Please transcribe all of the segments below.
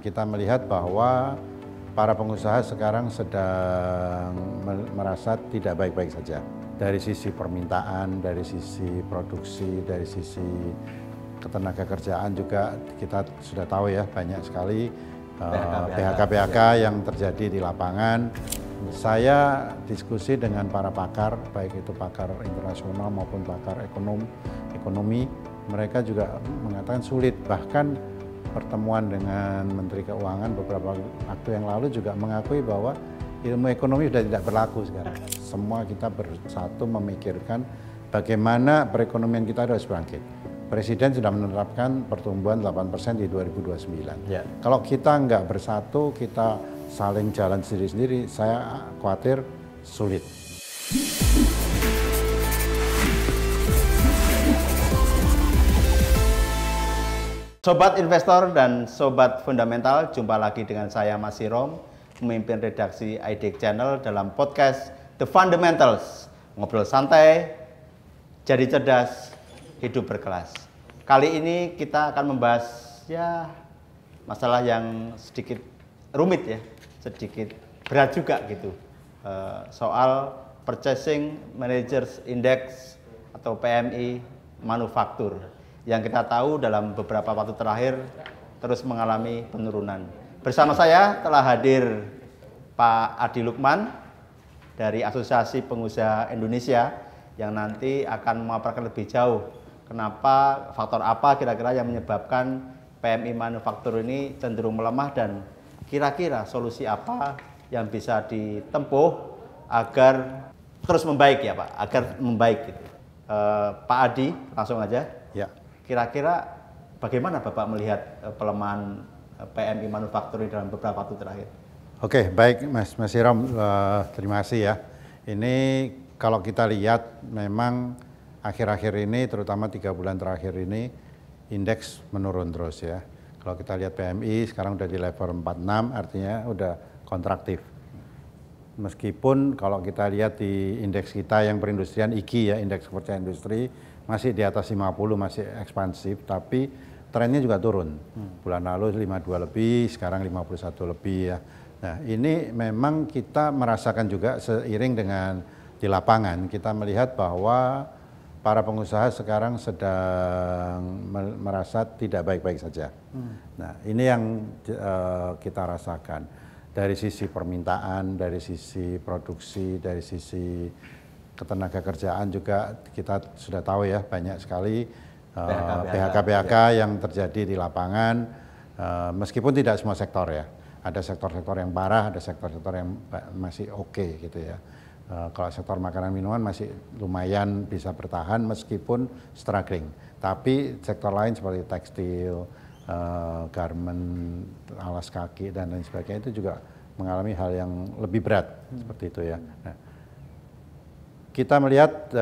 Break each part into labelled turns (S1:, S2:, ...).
S1: Kita melihat bahwa para pengusaha sekarang sedang merasa tidak baik-baik saja. Dari sisi permintaan, dari sisi produksi, dari sisi ketenaga kerjaan juga kita sudah tahu ya, banyak sekali PHK yang terjadi di lapangan. Saya diskusi dengan para pakar, baik itu pakar internasional maupun pakar ekonomi, mereka juga mengatakan sulit. Bahkan pertemuan dengan Menteri Keuangan beberapa waktu yang lalu juga mengakui bahwa ilmu ekonomi sudah tidak berlaku sekarang. Semua kita bersatu memikirkan bagaimana perekonomian kita harus bangkit. Presiden sudah menerapkan pertumbuhan 8% di 2029. Ya. Kalau kita nggak bersatu, kita saling jalan sendiri-sendiri, saya khawatir sulit.
S2: Sobat investor dan sobat fundamental, jumpa lagi dengan saya Mas Sirom, pemimpin redaksi IDEX Channel dalam podcast The Fundamentals. Ngobrol santai, jadi cerdas, hidup berkelas. Kali ini kita akan membahas masalah yang sedikit rumit ya, sedikit berat juga gitu. Soal Purchasing Managers Index atau PMI manufaktur, yang kita tahu dalam beberapa waktu terakhir terus mengalami penurunan. Bersama saya telah hadir Pak Adi Lukman dari Asosiasi Pengusaha Indonesia yang nanti akan memaparkan lebih jauh kenapa, faktor apa kira-kira yang menyebabkan PMI manufaktur ini cenderung melemah dan kira-kira solusi apa yang bisa ditempuh agar terus membaik ya Pak, agar membaik gitu. Pak Adi, langsung aja.
S1: Ya.
S2: Kira-kira bagaimana Bapak melihat pelemahan PMI manufaktur dalam beberapa waktu terakhir?
S1: Oke, baik Mas Sirom, terima kasih ya. Ini kalau kita lihat memang akhir-akhir ini, terutama 3 bulan terakhir ini, indeks menurun terus ya. Kalau kita lihat PMI sekarang udah di level 46, artinya udah kontraktif. Meskipun kalau kita lihat di indeks kita yang perindustrian IKI ya, indeks kepercayaan industri, masih di atas 50, masih ekspansif, tapi trennya juga turun. Bulan lalu 52 lebih, sekarang 51 lebih ya. Nah ini memang kita merasakan juga seiring dengan di lapangan, kita melihat bahwa para pengusaha sekarang sedang merasa tidak baik-baik saja. Nah ini yang kita rasakan. Dari sisi permintaan, dari sisi produksi, dari sisi ketenaga kerjaan juga kita sudah tahu ya, banyak sekali PHK yang terjadi di lapangan, meskipun tidak semua sektor ya, ada sektor-sektor yang parah, ada sektor-sektor yang masih oke gitu ya. Kalau sektor makanan minuman masih lumayan bisa bertahan meskipun struggling, tapi sektor lain seperti tekstil, garment, alas kaki dan lain sebagainya itu juga mengalami hal yang lebih berat seperti itu ya. Nah, kita melihat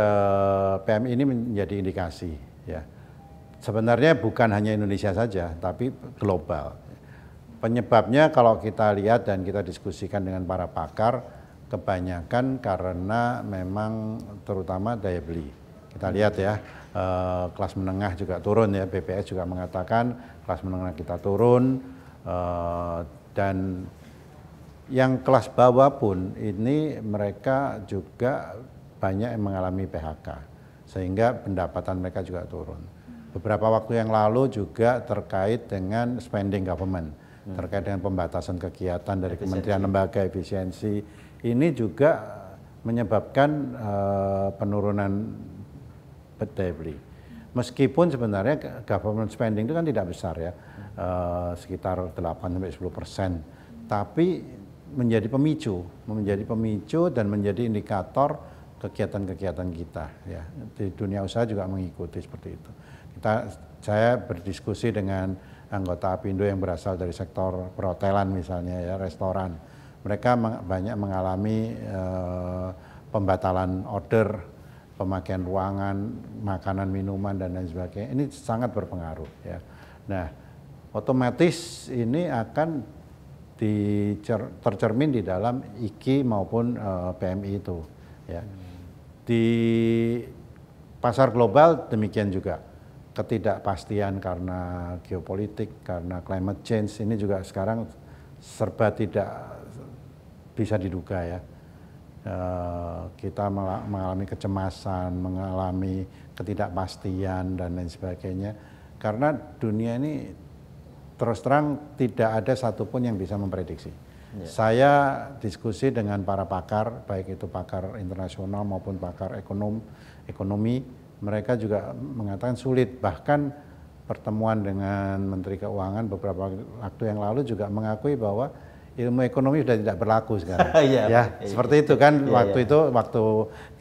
S1: PMI ini menjadi indikasi ya. Sebenarnya bukan hanya Indonesia saja, tapi global. Penyebabnya kalau kita lihat dan kita diskusikan dengan para pakar, kebanyakan karena memang terutama daya beli. Kita lihat ya, kelas menengah juga turun ya, BPS juga mengatakan kelas menengah kita turun, dan yang kelas bawah pun ini mereka juga banyak yang mengalami PHK, sehingga pendapatan mereka juga turun. Beberapa waktu yang lalu juga terkait dengan spending government, terkait dengan pembatasan kegiatan dari kementerian lembaga efisiensi, ini juga menyebabkan penurunan daya beli. Meskipun sebenarnya government spending itu kan tidak besar ya, sekitar 8-10%, tapi menjadi pemicu dan menjadi indikator kegiatan-kegiatan kita ya. Di dunia usaha juga mengikuti seperti itu. Saya berdiskusi dengan anggota Apindo yang berasal dari sektor perhotelan misalnya ya, restoran. Mereka banyak mengalami pembatalan order, pemakaian ruangan, makanan, minuman dan lain sebagainya. Ini sangat berpengaruh ya. Nah, otomatis ini akan tercermin di dalam IKI maupun PMI itu ya. Di pasar global demikian juga. ketidakpastian karena geopolitik, karena climate change ini juga sekarang serba tidak bisa diduga ya. Kita mengalami kecemasan, mengalami ketidakpastian dan lain sebagainya. Karena dunia ini terus terang tidak ada satupun yang bisa memprediksi. Saya diskusi dengan para pakar, baik itu pakar internasional maupun pakar ekonomi, mereka juga mengatakan sulit. Bahkan pertemuan dengan Menteri Keuangan beberapa waktu yang lalu juga mengakui bahwa ilmu ekonomi sudah tidak berlaku sekarang. Seperti itu kan itu waktu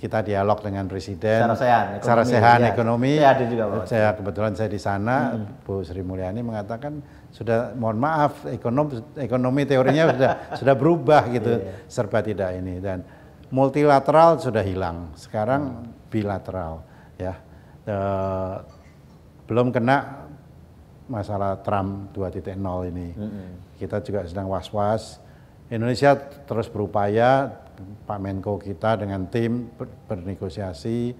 S1: kita dialog dengan Presiden. Secara sehat ekonomi. Saya kebetulan saya di sana, Bu Sri Mulyani mengatakan sudah mohon maaf ekonomi teorinya sudah berubah gitu, serba tidak ini, dan multilateral sudah hilang. Sekarang bilateral ya. Belum kena masalah Trump 2.0 ini. Kita juga sedang was-was. Indonesia terus berupaya, Pak Menko kita dengan tim bernegosiasi,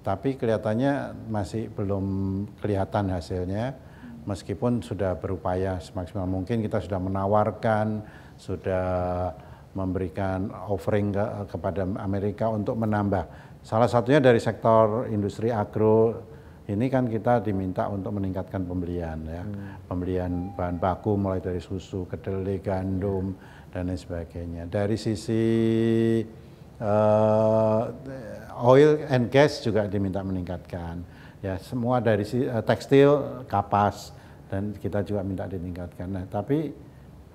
S1: tapi kelihatannya masih belum kelihatan hasilnya. Meskipun sudah berupaya semaksimal mungkin, kita sudah menawarkan, sudah memberikan offering kepada Amerika untuk menambah. Salah satunya dari sektor industri agro. Ini kan kita diminta untuk meningkatkan pembelian ya, pembelian bahan baku mulai dari susu, kedelai, gandum dan lain sebagainya. Dari sisi oil and gas juga diminta meningkatkan. Ya, semua dari tekstil, kapas dan kita juga minta ditingkatkan. Nah, tapi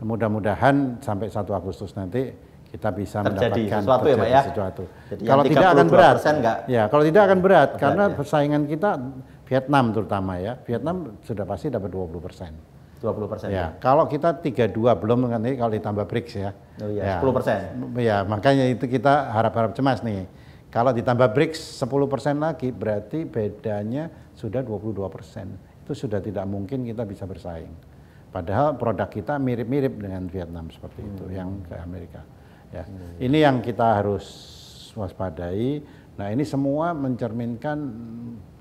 S1: mudah-mudahan sampai 1 Agustus nanti kita bisa mendapatkan
S2: sesuatu ya Pak ya.
S1: Sesuatu. Kalau tidak akan berat. Ya, kalau tidak akan berat karena persaingan kita Vietnam terutama ya. Vietnam sudah pasti dapat 20%.
S2: 20%.
S1: Ya, kalau kita 32 belum nanti kalau ditambah BRICS ya.
S2: Oh iya, 10%.
S1: Ya, makanya itu kita harap-harap cemas nih. Kalau ditambah BRICS 10% lagi berarti bedanya sudah 22%. Itu sudah tidak mungkin kita bisa bersaing. Padahal produk kita mirip-mirip dengan Vietnam seperti itu yang ke Amerika. Ya, ini yang kita harus waspadai. Nah, ini semua mencerminkan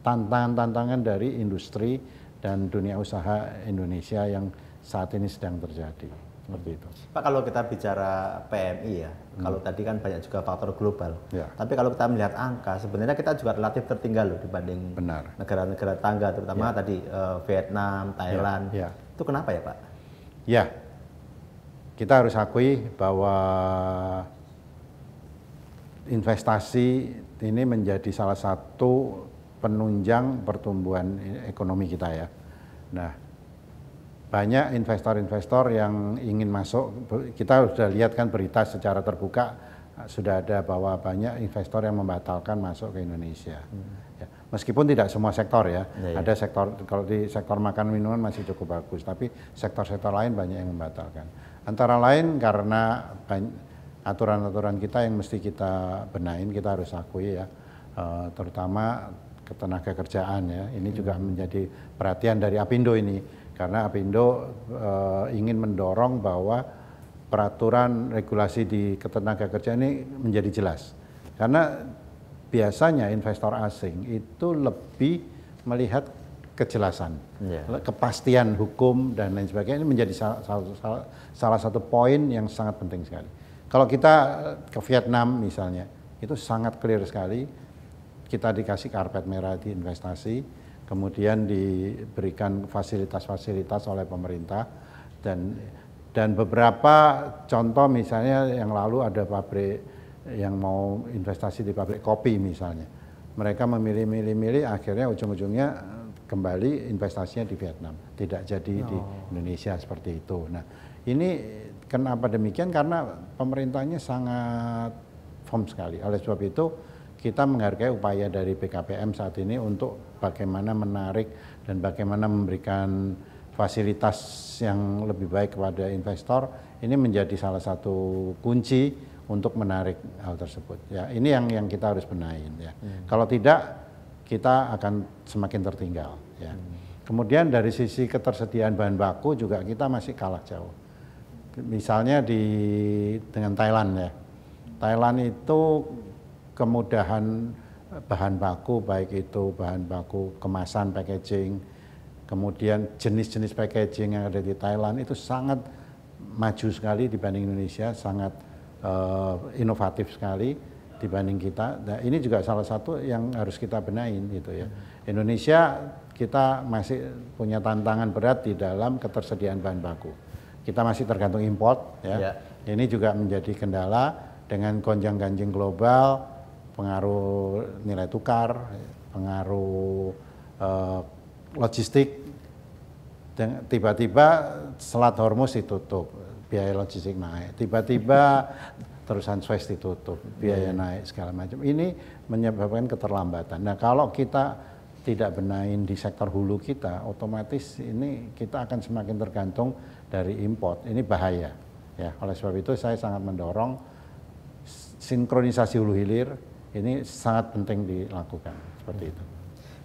S1: tantangan-tantangan dari industri dan dunia usaha Indonesia yang saat ini sedang terjadi. Seperti itu.
S2: Pak, kalau kita bicara PMI ya, kalau tadi kan banyak juga faktor global. Tapi kalau kita melihat angka, sebenarnya kita juga relatif tertinggal loh dibanding negara-negara tangga, terutama tadi Vietnam, Thailand. Itu kenapa ya Pak?
S1: Ya. Kita harus akui bahwa investasi ini menjadi salah satu penunjang pertumbuhan ekonomi kita ya. Nah, banyak investor-investor yang ingin masuk, kita sudah lihat kan berita secara terbuka, sudah ada bahwa banyak investor yang membatalkan masuk ke Indonesia. Ya, meskipun tidak semua sektor ya, ada sektor, kalau di sektor makan minuman masih cukup bagus, tapi sektor-sektor lain banyak yang membatalkan. Antara lain karena aturan-aturan kita yang mesti kita benahin, kita harus akui ya, terutama ketenaga kerjaan ya. Ini juga menjadi perhatian dari Apindo ini, karena Apindo ingin mendorong bahwa peraturan regulasi di ketenaga kerjaan ini menjadi jelas. Karena biasanya investor asing itu lebih melihat kejelasan, kepastian hukum dan lain sebagainya. Ini menjadi salah satu poin yang sangat penting sekali. Kalau kita ke Vietnam misalnya, itu sangat clear sekali. Kita dikasih karpet merah di investasi, kemudian diberikan fasilitas-fasilitas oleh pemerintah, dan beberapa contoh misalnya yang lalu ada pabrik yang mau investasi di pabrik kopi misalnya. Mereka memilih-milih, akhirnya ujung-ujungnya kembali investasinya di Vietnam, tidak jadi di Indonesia seperti itu. Nah, ini kenapa demikian? Karena pemerintahnya sangat firm sekali. Oleh sebab itu kita menghargai upaya dari BKPM saat ini untuk bagaimana menarik dan bagaimana memberikan fasilitas yang lebih baik kepada investor. Ini menjadi salah satu kunci untuk menarik hal tersebut. Ya, ini yang kita harus benahin. Ya. Kalau tidak, kita akan semakin tertinggal. Ya. Kemudian dari sisi ketersediaan bahan baku juga kita masih kalah jauh. Misalnya dengan Thailand ya. Thailand itu kemudahan bahan baku, baik itu bahan baku kemasan, packaging, kemudian jenis-jenis packaging yang ada di Thailand itu sangat maju sekali dibanding Indonesia, sangat inovatif sekali dibanding kita. Nah, ini juga salah satu yang harus kita benahin gitu ya. Indonesia kita masih punya tantangan berat di dalam ketersediaan bahan baku. Kita masih tergantung import ya. Ini juga menjadi kendala dengan gonjang-ganjing global, pengaruh nilai tukar, pengaruh logistik. Dan tiba-tiba Selat Hormuz ditutup, biaya logistik naik. Tiba-tiba terusan Suez ditutup, biaya naik segala macam. Ini menyebabkan keterlambatan. Nah, kalau kita tidak benahin di sektor hulu kita, otomatis ini kita akan semakin tergantung dari import. Ini bahaya. Ya, oleh sebab itu saya sangat mendorong sinkronisasi hulu hilir ini sangat penting dilakukan seperti itu.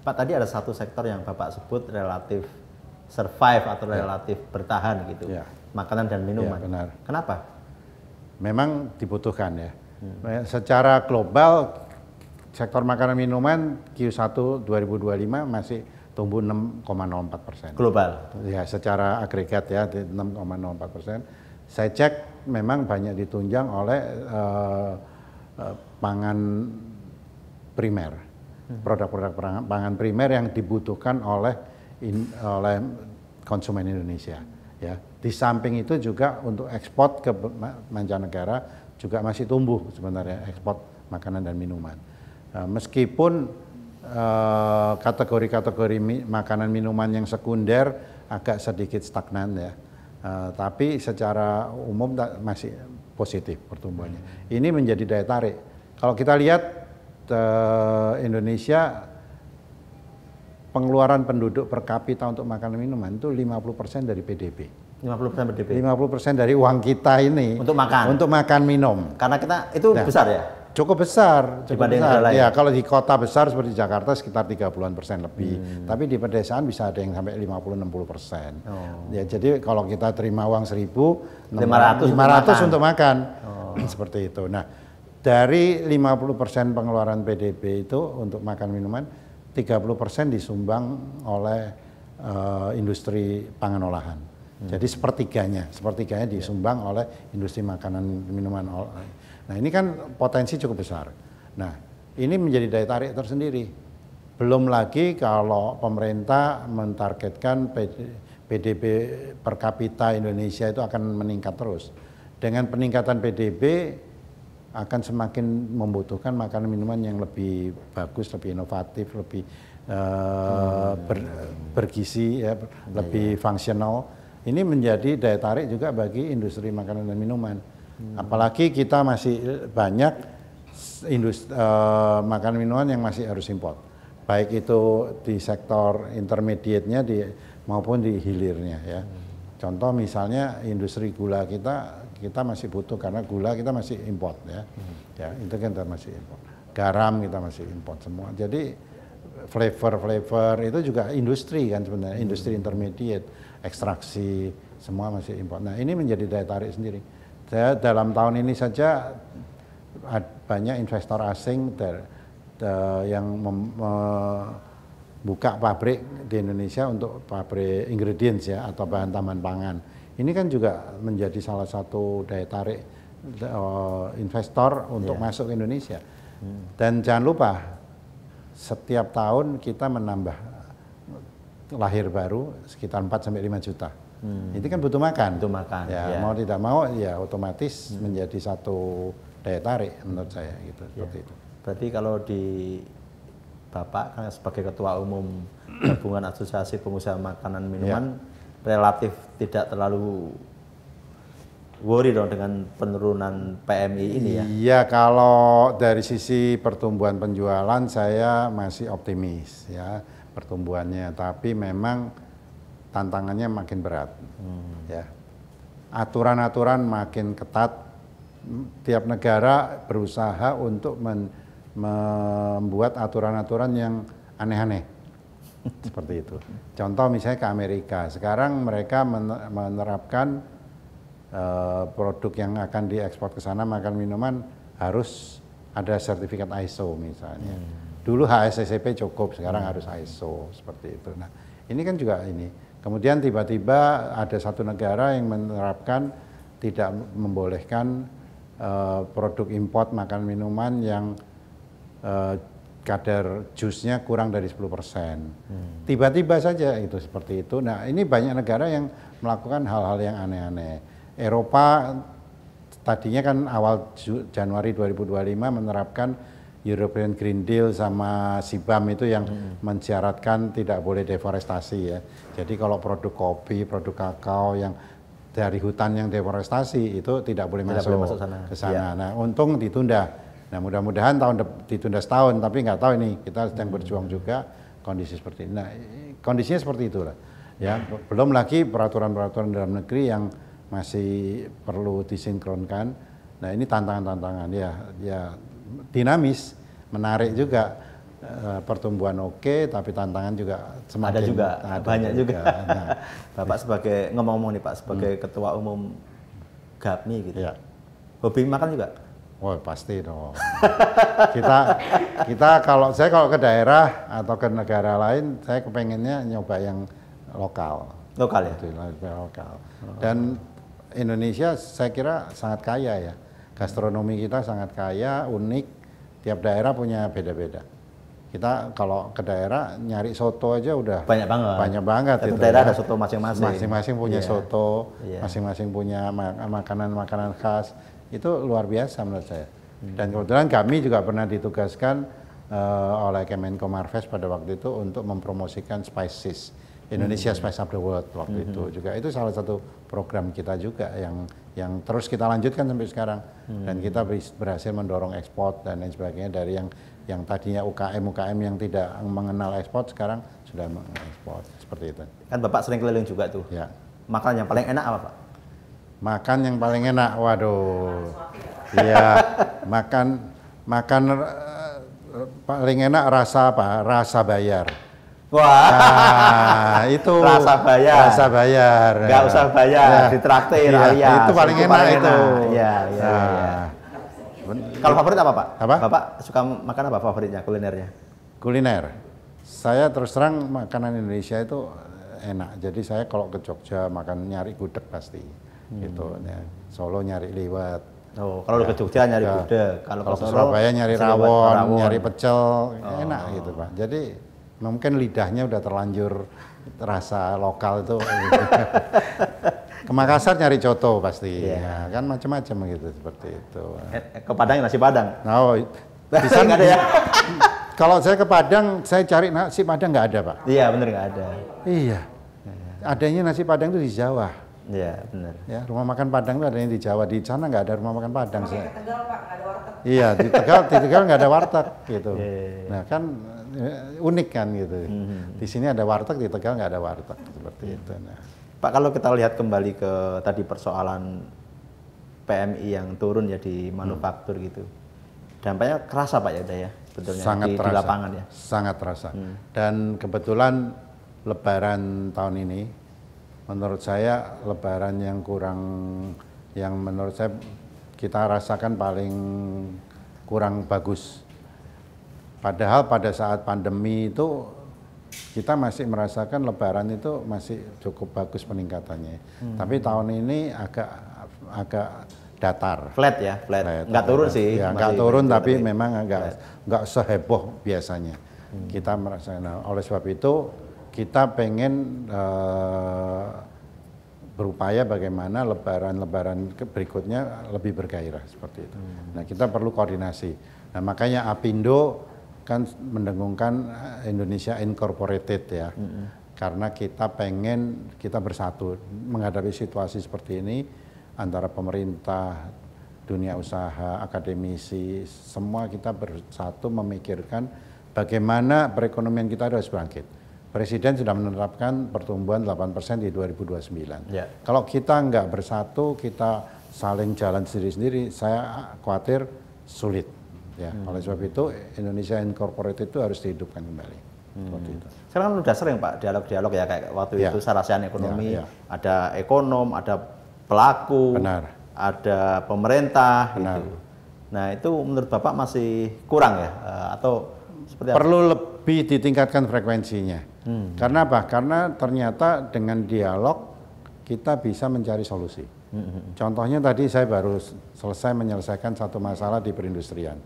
S2: Pak, tadi ada satu sektor yang Bapak sebut relatif survive atau relatif bertahan gitu, makanan dan minuman.
S1: Ya, benar.
S2: Kenapa?
S1: Memang dibutuhkan ya. Secara global sektor makanan minuman Q1 2025 masih tumbuh 6,04%.
S2: Global?
S1: Ya, secara agregat ya 6,04%. Saya cek memang banyak ditunjang oleh pangan primer, produk-produk pangan primer yang dibutuhkan oleh konsumen Indonesia. Ya, di samping itu juga untuk ekspor ke mancanegara juga masih tumbuh sebenarnya ekspor makanan dan minuman. Meskipun kategori-kategori makanan minuman yang sekunder agak sedikit stagnan ya, tapi secara umum masih positif pertumbuhannya. Ini menjadi daya tarik. Kalau kita lihat Indonesia, pengeluaran penduduk per kapita untuk makanan minuman itu 50% dari PDB.
S2: 50% PDB?
S1: 50% dari uang kita ini.
S2: Untuk makan?
S1: Untuk makan minum.
S2: Karena kita, itu besar ya?
S1: Cukup besar.
S2: Dibanding negara lain?
S1: Ya, kalau di kota besar seperti Jakarta sekitar 30% lebih. Tapi di pedesaan bisa ada yang sampai 50-60%. Ya, jadi kalau kita terima uang 1.500 untuk makan. Seperti itu. Nah, dari 50% pengeluaran PDB itu untuk makan minuman, 30% disumbang oleh industri pangan olahan. Jadi sepertiganya disumbang oleh industri makanan minuman. Nah, ini kan potensi cukup besar. Nah, ini menjadi daya tarik tersendiri. Belum lagi kalau pemerintah mentargetkan PDB per kapita Indonesia itu akan meningkat terus. Dengan peningkatan PDB akan semakin membutuhkan makanan minuman yang lebih bagus, lebih inovatif, lebih bergizi, ya, lebih fungsional. Ini menjadi daya tarik juga bagi industri makanan dan minuman. Apalagi kita masih banyak makanan minuman yang masih harus import, baik itu di sektor intermediate-nya maupun di hilirnya ya. Contoh misalnya industri gula kita masih butuh karena gula kita masih import ya. Ya, itu kan kita masih import. Garam kita masih import semua. Jadi flavor itu juga industri kan sebenarnya, industri intermediate, ekstraksi semua masih import. Nah, ini menjadi daya tarik sendiri. Saya dalam tahun ini saja banyak investor asing yang buka pabrik di Indonesia untuk pabrik ingredients ya atau bahan tambahan pangan. Ini kan juga menjadi salah satu daya tarik investor untuk masuk ke Indonesia. Dan jangan lupa setiap tahun kita menambah lahir baru sekitar 4 sampai 5 juta. Itu kan butuh makan.
S2: Butuh makan.
S1: Ya, mau tidak mau ya otomatis menjadi satu daya tarik menurut saya gitu. Seperti itu.
S2: Berarti kalau di Bapak kan sebagai Ketua Umum Gabungan Asosiasi Pengusaha Makanan Minuman relatif tidak terlalu worry dong dengan penurunan PMI ini ya?
S1: Iya, kalau dari sisi pertumbuhan penjualan saya masih optimis ya pertumbuhannya, tapi memang tantangannya makin berat. Ya, aturan-aturan makin ketat. Tiap negara berusaha untuk membuat aturan-aturan yang aneh-aneh. Seperti itu. Contoh misalnya ke Amerika. Sekarang mereka menerapkan produk yang akan diekspor ke sana makan minuman harus ada sertifikat ISO misalnya. Dulu HACCP cukup, sekarang harus ISO seperti itu. Nah, ini kan juga ini. Kemudian tiba-tiba ada satu negara yang menerapkan tidak membolehkan produk import makan minuman yang kadar jusnya kurang dari 10%. Tiba-tiba saja itu seperti itu. Nah, ini banyak negara yang melakukan hal-hal yang aneh-aneh. Eropa tadinya kan awal Januari 2025 menerapkan European Green Deal sama CBAM itu yang mensyaratkan tidak boleh deforestasi ya. Jadi kalau produk kopi, produk kakao yang dari hutan yang deforestasi itu tidak boleh masuk ke sana. Nah, untung ditunda. Nah, mudah-mudahan ditunda setahun, tapi nggak tahu ini, kita sedang berjuang juga kondisi seperti ini. Nah, kondisinya seperti itulah. Ya, belum lagi peraturan-peraturan dalam negeri yang masih perlu disinkronkan. Nah, ini tantangan-tantangan ya dinamis, menarik juga, pertumbuhan oke, tapi tantangan juga semakin
S2: ada banyak juga. Nah, Bapak sebagai ngomong-ngomong nih Pak, sebagai ketua umum GAPMI gitu.
S1: Ya.
S2: Hobi makan juga?
S1: Wah, pasti dong. kita kalau ke daerah atau ke negara lain, saya kepengennya nyoba yang lokal.
S2: Lokal ya?
S1: Lokal. Dan Indonesia saya kira sangat kaya ya. Gastronomi kita sangat kaya, unik. Tiap daerah punya beda-beda. Kita kalau ke daerah nyari soto aja udah
S2: banyak banget.
S1: Tiap
S2: daerah ada soto masing-masing.
S1: Masing-masing punya soto, masing-masing punya makanan-makanan khas. Itu luar biasa menurut saya. Dan kebetulan kami juga pernah ditugaskan oleh Kemenko Marves pada waktu itu untuk mempromosikan Spices. Indonesia Spice of the World waktu itu juga. Itu salah satu program kita juga yang terus kita lanjutkan sampai sekarang. Dan kita berhasil mendorong ekspor dan lain sebagainya dari yang tadinya UKM yang tidak mengenal ekspor sekarang sudah mengekspor seperti itu.
S2: Kan Bapak sering keliling juga tuh.
S1: Ya.
S2: Makan yang paling enak apa Pak?
S1: Makan yang paling enak, waduh. Iya, makan paling enak rasa apa? Rasa bayar.
S2: Wah,
S1: nah, itu
S2: rasa bayar. Nggak usah bayar, ditraktir alias.
S1: Itu paling enak itu.
S2: Iya. Kalau favorit apa Pak?
S1: Apa?
S2: Bapak suka makan apa favoritnya, kulinernya?
S1: Kuliner. Saya terus terang makanan Indonesia itu enak. Jadi saya kalau ke Jogja makan nyari gudeg pasti. Gitu. Ya. Solo nyari liwet.
S2: Oh, kalau ke Jogja nyari gudeg. Kalau ke
S1: Surabaya nyari rawon, nyari pecel, enak gitu Pak. Jadi mungkin lidahnya udah terlanjur rasa lokal itu. Ke Makassar nyari coto pasti, ya, kan macam-macam gitu seperti itu.
S2: Ke Padang nasi Padang.
S1: Oh, di sana ada ya. Kalau saya ke Padang, saya cari nasi Padang nggak ada Pak.
S2: Iya bener nggak ada.
S1: Iya, adanya nasi Padang itu di Jawa.
S2: Iya benar.
S1: Ya, rumah makan Padang itu adanya di Jawa. Di sana nggak ada rumah makan Padang.
S3: Di Tegal Pak, nggak ada warteg.
S1: Iya, di Tegal nggak ada warteg gitu. Nah kan unik kan gitu. Di sini ada warteg, di Tegal nggak ada warteg seperti itu. Nah.
S2: Pak, kalau kita lihat kembali ke tadi persoalan PMI yang turun ya di manufaktur gitu, dampaknya kerasa Pak ya udah ya, sebetulnya
S1: sangat
S2: di lapangan ya.
S1: Sangat terasa. Dan kebetulan Lebaran tahun ini, menurut saya Lebaran yang menurut saya kita rasakan paling kurang bagus. Padahal pada saat pandemi itu kita masih merasakan Lebaran itu masih cukup bagus peningkatannya. Tapi tahun ini agak datar.
S2: Flat ya, flat. Nggak turun sih.
S1: Ya, nggak turun tapi memang nggak seheboh biasanya. Kita merasakan. Nah, oleh sebab itu kita pengen berupaya bagaimana lebaran berikutnya lebih bergairah seperti itu. Nah, kita perlu koordinasi. Nah, makanya Apindo kan mendengungkan Indonesia Incorporated ya. Karena kita pengen kita bersatu menghadapi situasi seperti ini antara pemerintah, dunia usaha, akademisi, semua kita bersatu memikirkan bagaimana perekonomian kita harus bangkit. Presiden sudah menetapkan pertumbuhan 8% di 2029. Ya. Kalau kita nggak bersatu, kita saling jalan sendiri-sendiri, saya khawatir sulit. Ya, oleh sebab itu Indonesia Incorporated itu harus dihidupkan kembali. Itu.
S2: Sekarang kan udah sering Pak dialog-dialog ya kayak waktu itu Sarasian ekonomi, ada ekonom, ada pelaku, ada pemerintah gitu. Nah, itu menurut Bapak masih kurang ya atau Seperti apa?
S1: Perlu lebih ditingkatkan frekuensinya. Karena apa? Karena ternyata dengan dialog kita bisa mencari solusi. Contohnya tadi saya baru selesai menyelesaikan satu masalah di perindustrian.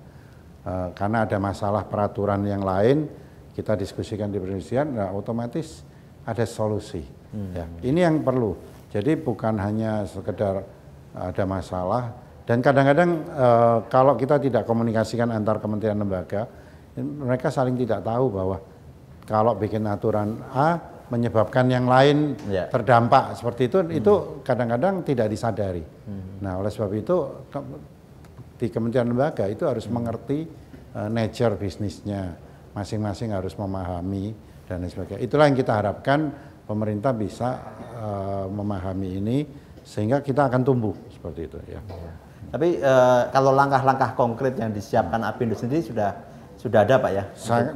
S1: Karena ada masalah peraturan yang lain, kita diskusikan di perindustrian, nah otomatis ada solusi. Ya, ini yang perlu. Jadi bukan hanya sekedar ada masalah, dan kadang-kadang kalau kita tidak komunikasikan antar kementerian lembaga, mereka saling tidak tahu bahwa kalau bikin aturan A menyebabkan yang lain terdampak seperti itu kadang-kadang tidak disadari. Nah, oleh sebab itu di kementerian lembaga itu harus mengerti nature bisnisnya, masing-masing harus memahami dan lain sebagainya. Itulah yang kita harapkan pemerintah bisa memahami ini sehingga kita akan tumbuh seperti itu ya.
S2: Tapi kalau langkah-langkah konkret yang disiapkan Apindo sendiri sudah ada Pak ya?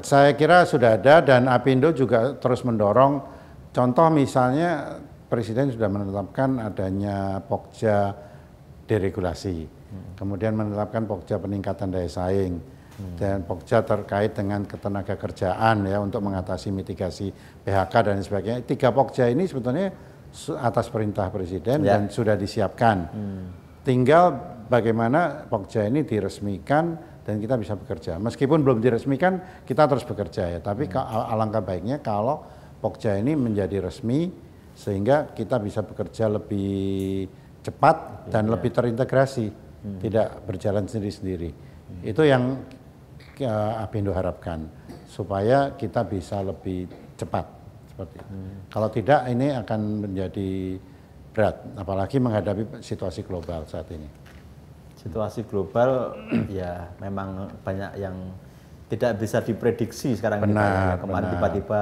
S1: Saya kira sudah ada, dan Apindo juga terus mendorong. Contoh misalnya Presiden sudah menetapkan adanya Pokja deregulasi, kemudian menetapkan Pokja peningkatan daya saing, dan Pokja terkait dengan ketenaga kerjaan ya untuk mengatasi mitigasi PHK dan sebagainya. 3 Pokja ini sebetulnya atas perintah Presiden dan sudah disiapkan. Tinggal bagaimana Pokja ini diresmikan dan kita bisa bekerja. Meskipun belum diresmikan, kita terus bekerja ya. Tapi alangkah baiknya kalau Pokja ini menjadi resmi sehingga kita bisa bekerja lebih cepat dan lebih terintegrasi, tidak berjalan sendiri-sendiri. Itu yang Apindo harapkan supaya kita bisa lebih cepat seperti itu. Kalau tidak, ini akan menjadi berat, apalagi menghadapi situasi global saat ini.
S2: Situasi global ya memang banyak yang tidak bisa diprediksi sekarang ini. Kemarin tiba-tiba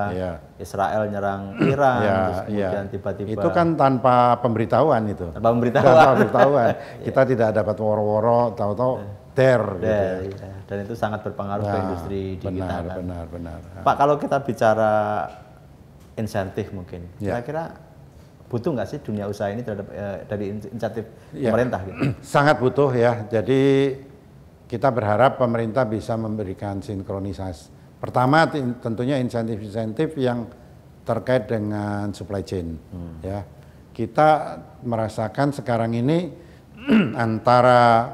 S2: Israel nyerang Iran, terus kemudian tiba-tiba
S1: itu kan tanpa pemberitahuan itu.
S2: Tanpa pemberitahuan.
S1: Kita tidak dapat woro-woro, tahu-tahu gitu ya.
S2: Dan itu sangat berpengaruh ke industri di kita kan.
S1: Benar.
S2: Pak, kalau kita bicara insentif mungkin, kira-kira butuh nggak sih dunia usaha ini terhadap dari insentif pemerintah? Gitu?
S1: Sangat butuh ya. Jadi kita berharap pemerintah bisa memberikan sinkronisasi. Pertama tentunya insentif-insentif yang terkait dengan supply chain. Ya, kita merasakan sekarang ini antara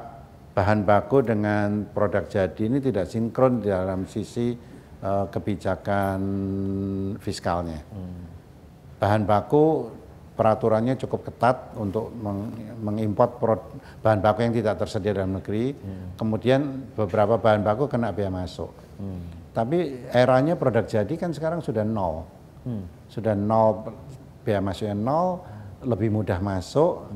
S1: bahan baku dengan produk jadi ini tidak sinkron di dalam sisi kebijakan fiskalnya. Bahan baku peraturannya cukup ketat untuk mengimport bahan baku yang tidak tersedia dalam negeri. Kemudian beberapa bahan baku kena bea masuk. Tapi eranya produk jadi kan sekarang sudah nol. Sudah nol, bea masuknya nol, lebih mudah masuk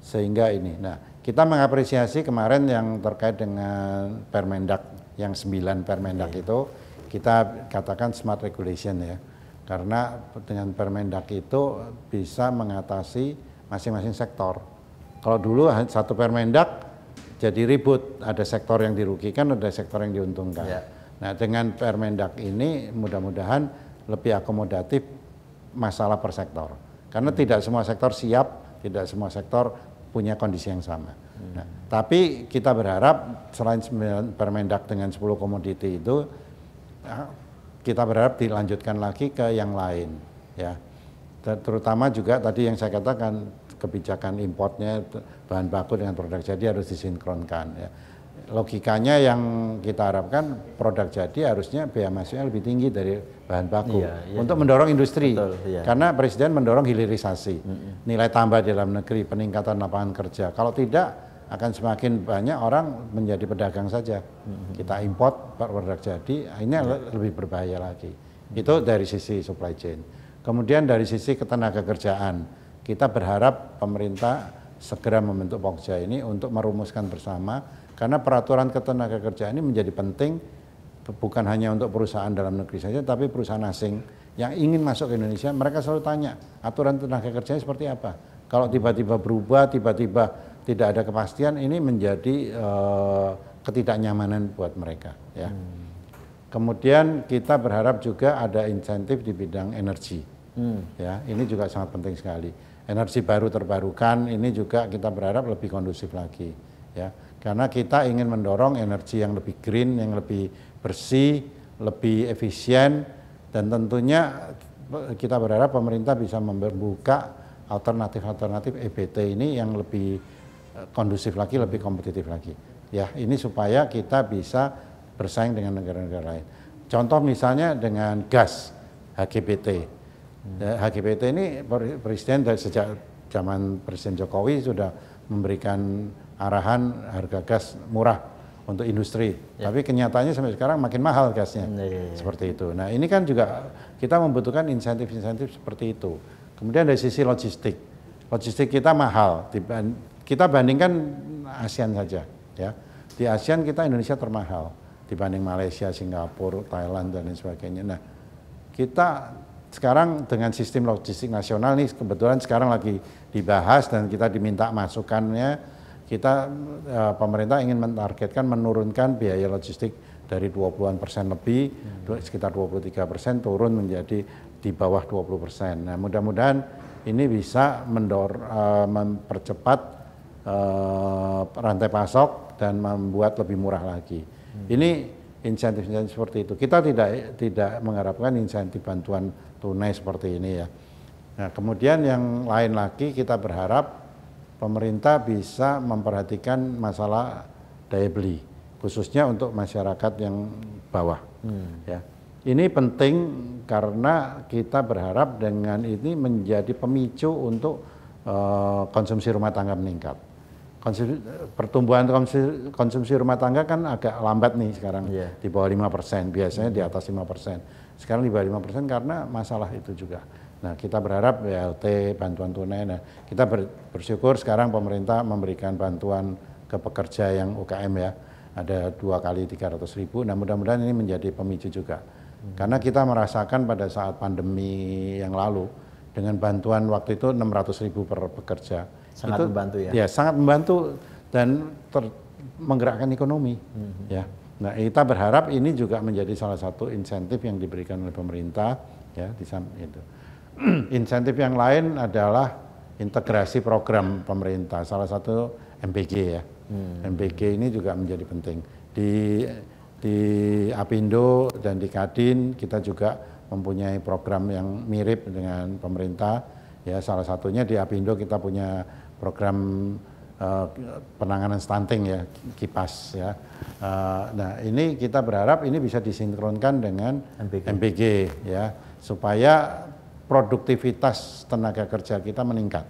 S1: sehingga ini. Nah, kita mengapresiasi kemarin yang terkait dengan Permendak yang 9 Permendak itu, kita katakan smart regulation ya. Karena dengan Permendak itu bisa mengatasi masing-masing sektor. Kalau dulu satu Permendak jadi ribut, ada sektor yang dirugikan, ada sektor yang diuntungkan. Nah, dengan Permendak ini mudah-mudahan lebih akomodatif masalah per sektor. Karena tidak semua sektor siap, tidak semua sektor punya kondisi yang sama. Nah, tapi kita berharap selain Permendak dengan 10 komoditi itu, kita berharap dilanjutkan lagi ke yang lain, ya. Terutama juga tadi yang saya katakan kebijakan importnya bahan baku dengan produk jadi harus disinkronkan. Ya. Logikanya yang kita harapkan produk jadi harusnya bea masuknya lebih tinggi dari bahan baku untuk mendorong industri. Karena Presiden mendorong hilirisasi, nilai tambah di dalam negeri, peningkatan lapangan kerja. Kalau tidak akan semakin banyak orang menjadi pedagang saja. Kita import produk jadi, ini lebih berbahaya lagi. Itu dari sisi supply chain. Kemudian dari sisi ketenaga kerjaan, kita berharap pemerintah segera membentuk Pokja ini untuk merumuskan bersama, karena peraturan ketenaga kerjaan ini menjadi penting bukan hanya untuk perusahaan dalam negeri saja, tapi perusahaan asing yang ingin masuk ke Indonesia, mereka selalu tanya aturan tenaga kerjanya seperti apa. Kalau tiba-tiba berubah, tiba-tiba tidak ada kepastian, ini menjadi ketidaknyamanan buat mereka. Ya. Kemudian kita berharap juga ada insentif di bidang energi. Ya, ini juga sangat penting sekali. Energi baru terbarukan ini juga kita berharap lebih kondusif lagi. Ya, karena kita ingin mendorong energi yang lebih green, yang lebih bersih, lebih efisien, dan tentunya kita berharap pemerintah bisa membuka alternatif-alternatif EBT ini yang lebih kondusif lagi, lebih kompetitif lagi. Ya, ini supaya kita bisa bersaing dengan negara-negara lain. Contoh misalnya dengan gas, HGBT. HGBT ini Presiden sejak zaman Presiden Jokowi sudah memberikan arahan harga gas murah untuk industri. Tapi kenyataannya sampai sekarang makin mahal gasnya. Seperti itu. Nah, ini kan juga kita membutuhkan insentif-insentif seperti itu. Kemudian dari sisi logistik. Logistik kita mahal. Kita bandingkan ASEAN saja, ya. Di ASEAN kita Indonesia termahal dibanding Malaysia, Singapura, Thailand dan lain sebagainya. Nah, kita sekarang dengan sistem logistik nasional nih kebetulan sekarang lagi dibahas dan kita diminta masukannya. Kita pemerintah ingin mentargetkan menurunkan biaya logistik dari 20% lebih, sekitar 23% turun menjadi di bawah 20%. Nah, mudah-mudahan ini bisa mempercepat rantai pasok dan membuat lebih murah lagi. Ini insentif-insentif seperti itu. Kita tidak mengharapkan insentif bantuan tunai seperti ini ya. Nah, kemudian yang lain lagi kita berharap pemerintah bisa memperhatikan masalah daya beli, khususnya untuk masyarakat yang bawah. Ya. Ini penting karena kita berharap dengan ini menjadi pemicu untuk konsumsi rumah tangga meningkat. Pertumbuhan konsumsi rumah tangga kan agak lambat nih sekarang, di bawah 5%, biasanya di atas 5%. Sekarang di bawah 5% karena masalah itu juga. Nah, kita berharap BLT, bantuan tunai, nah kita bersyukur sekarang pemerintah memberikan bantuan ke pekerja yang UKM ya, ada 2 kali 300.000, nah mudah-mudahan ini menjadi pemicu juga. Karena kita merasakan pada saat pandemi yang lalu, dengan bantuan waktu itu 600.000 per pekerja.
S2: Sangat
S1: itu,
S2: membantu ya?
S1: Ya, sangat membantu dan menggerakkan ekonomi. Ya. Nah, kita berharap ini juga menjadi salah satu insentif yang diberikan oleh pemerintah. Ya, di samping itu. Insentif yang lain adalah integrasi program pemerintah, salah satu MBG ya. MBG ini juga menjadi penting. Di Apindo dan di Kadin kita juga mempunyai program yang mirip dengan pemerintah. Ya, salah satunya di Apindo kita punya program penanganan stunting ya, KIPAS ya. Nah, ini kita berharap ini bisa disinkronkan dengan MBG ya, supaya produktivitas tenaga kerja kita meningkat.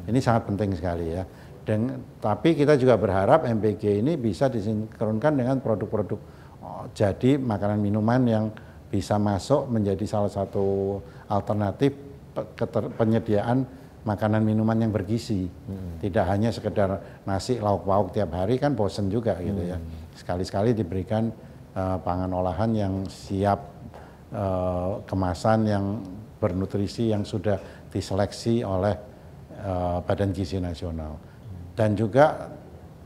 S1: Ini sangat penting sekali ya. Tapi kita juga berharap MBG ini bisa disinkronkan dengan produk-produk jadi makanan minuman yang bisa masuk menjadi salah satu alternatif penyediaan makanan minuman yang bergizi. Tidak hanya sekedar nasi lauk pauk tiap hari kan bosen juga gitu ya. Sekali-sekali diberikan pangan olahan yang siap, kemasan yang bernutrisi yang sudah diseleksi oleh Badan Gizi Nasional. Dan juga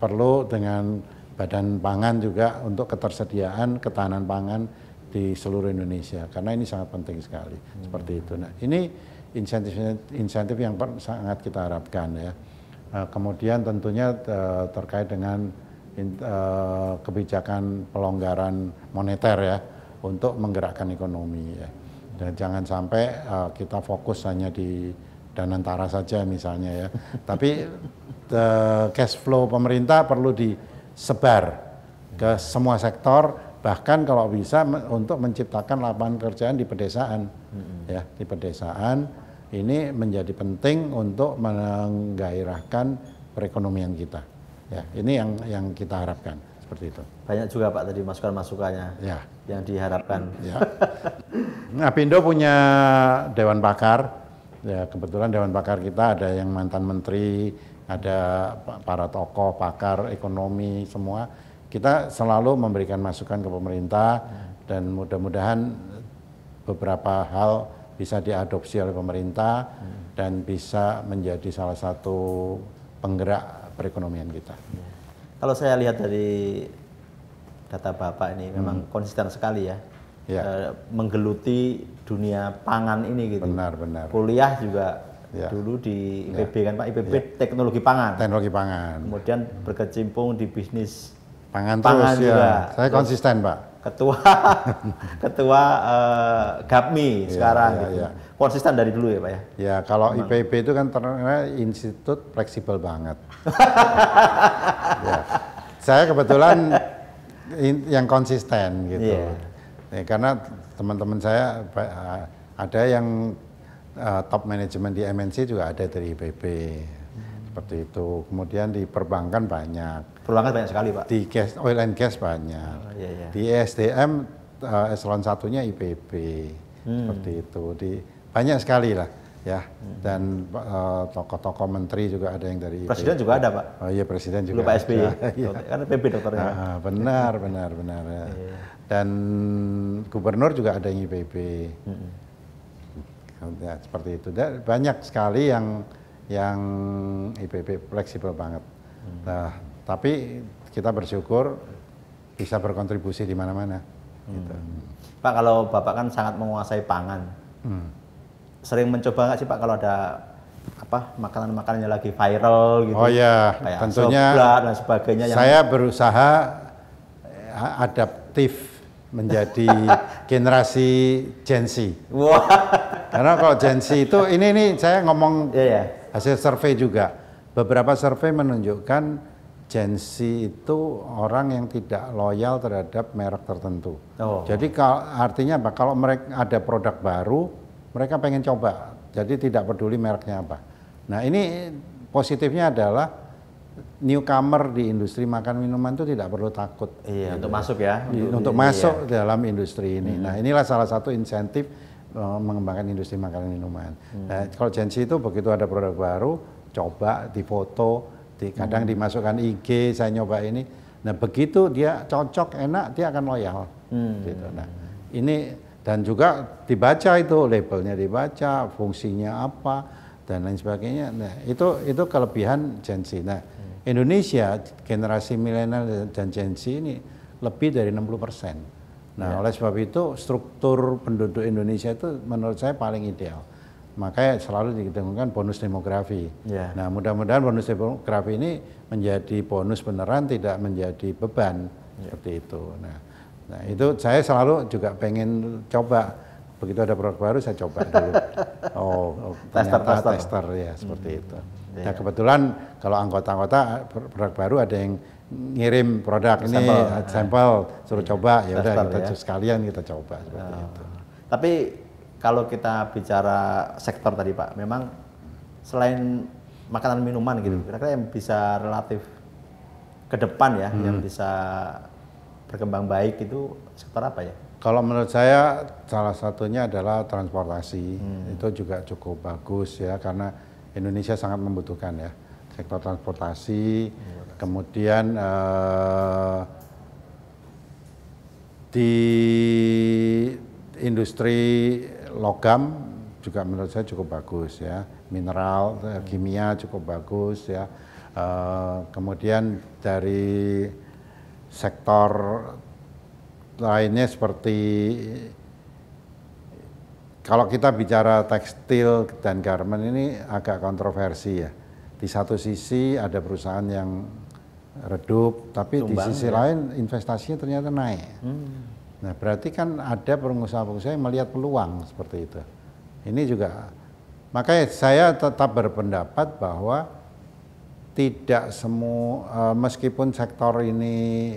S1: perlu dengan Badan Pangan juga untuk ketersediaan ketahanan pangan di seluruh Indonesia, karena ini sangat penting sekali. Seperti itu. Nah, ini insentif yang sangat kita harapkan ya. Kemudian tentunya terkait dengan kebijakan pelonggaran moneter ya, untuk menggerakkan ekonomi ya. Dan jangan sampai kita fokus hanya di Danantara saja misalnya ya. Tapi cash flow pemerintah perlu disebar ke semua sektor, bahkan kalau bisa untuk menciptakan lapangan kerjaan di pedesaan. Ya, di pedesaan ini menjadi penting untuk menggairahkan perekonomian kita. Ya, ini yang kita harapkan seperti itu.
S2: Banyak juga Pak tadi masukan-masukannya ya, yang diharapkan. Ya.
S1: Nah, Apindo punya Dewan Pakar. Ya, kebetulan Dewan Pakar kita ada yang mantan menteri, ada para tokoh, pakar ekonomi semua. Kita selalu memberikan masukan ke pemerintah dan mudah-mudahan beberapa hal bisa diadopsi oleh pemerintah dan bisa menjadi salah satu penggerak perekonomian kita.
S2: Kalau saya lihat dari data Bapak ini memang konsisten sekali ya. Menggeluti dunia pangan ini gitu.
S1: Benar.
S2: Kuliah juga dulu di IPB kan Pak, IPB Teknologi Pangan.
S1: Teknologi Pangan.
S2: Kemudian berkecimpung di bisnis
S1: pangan
S2: juga.
S1: Ya. Saya konsisten Pak.
S2: ketua ketua GAPMI sekarang gitu. Konsisten dari dulu ya Pak ya?
S1: Ya, kalau IPB itu kan terkenal institut fleksibel banget. Ya. Saya kebetulan yang konsisten gitu. Ya, karena teman-teman saya ada yang top manajemen di MNC juga ada dari IPB. Seperti itu. Kemudian di perbankan banyak.
S2: Perbankan banyak sekali Pak.
S1: Di gas, oil and gas banyak. Di ESDM eselon satunya IPB. Seperti itu. Banyak sekali lah ya. Dan tokoh-tokoh menteri juga ada yang dari IPB.
S2: Presiden juga ada Pak.
S1: Oh iya, presiden juga.
S2: Dulu Pak SBY. Kan PB dokternya.
S1: Benar. Ya. Dan gubernur juga ada yang IPB. Ya, seperti itu. Dan banyak sekali yang IPB fleksibel banget. Nah, tapi kita bersyukur bisa berkontribusi di mana-mana. Gitu.
S2: Pak, kalau Bapak kan sangat menguasai pangan. Sering mencoba nggak sih Pak kalau ada makanan-makanan yang lagi viral gitu?
S1: Oh ya,
S2: kayak
S1: tentunya
S2: soblat dan sebagainya.
S1: Saya berusaha adaptif menjadi generasi Gen Z.
S2: Wah.
S1: Karena kalau Gen Z itu ini saya ngomong hasil survei juga. Beberapa survei menunjukkan Gen Z itu orang yang tidak loyal terhadap merek tertentu. Jadi artinya apa? Kalau mereka ada produk baru, mereka pengen coba. Jadi tidak peduli mereknya apa. Nah, ini positifnya adalah newcomer di industri makan minuman itu tidak perlu takut.
S2: Iya, untuk masuk ya.
S1: Untuk masuk dalam industri ini. Nah, inilah salah satu insentif mengembangkan industri makanan minuman. Nah, kalau Gen Z itu begitu ada produk baru, coba difoto, kadang dimasukkan IG, saya nyoba ini. Nah, begitu dia cocok, enak, dia akan loyal. Gitu. Nah, ini dan juga dibaca itu labelnya, dibaca fungsinya apa dan lain sebagainya. Nah, itu kelebihan Gen Z. Nah, Indonesia generasi milenial dan Gen Z ini lebih dari 60%. Nah, oleh sebab itu struktur penduduk Indonesia itu menurut saya paling ideal. Makanya selalu didengungkan bonus demografi. Nah, mudah-mudahan bonus demografi ini menjadi bonus beneran, tidak menjadi beban seperti itu. Nah, itu saya selalu juga pengen coba. Begitu ada produk baru saya coba dulu. Tester ya seperti itu. Nah, kebetulan kalau anggota-anggota produk baru ada yang ngirim produk ini sampel suruh coba, ya udah kita sekalian kita coba seperti itu.
S2: Tapi kalau kita bicara sektor tadi Pak, memang selain makanan minuman gitu, kira-kira yang bisa relatif ke depan ya, yang bisa berkembang baik itu sektor apa ya?
S1: Kalau menurut saya salah satunya adalah transportasi. Itu juga cukup bagus ya, karena Indonesia sangat membutuhkan ya sektor transportasi. Kemudian di industri logam juga menurut saya cukup bagus ya, mineral, kimia cukup bagus ya. Kemudian dari sektor lainnya seperti kalau kita bicara tekstil dan garment ini agak kontroversi ya. Di satu sisi ada perusahaan yang redup, tapi di sisi lain investasinya ternyata naik. Nah, berarti kan ada pengusaha-pengusaha yang melihat peluang seperti itu. Ini juga, makanya saya tetap berpendapat bahwa tidak semua, meskipun sektor ini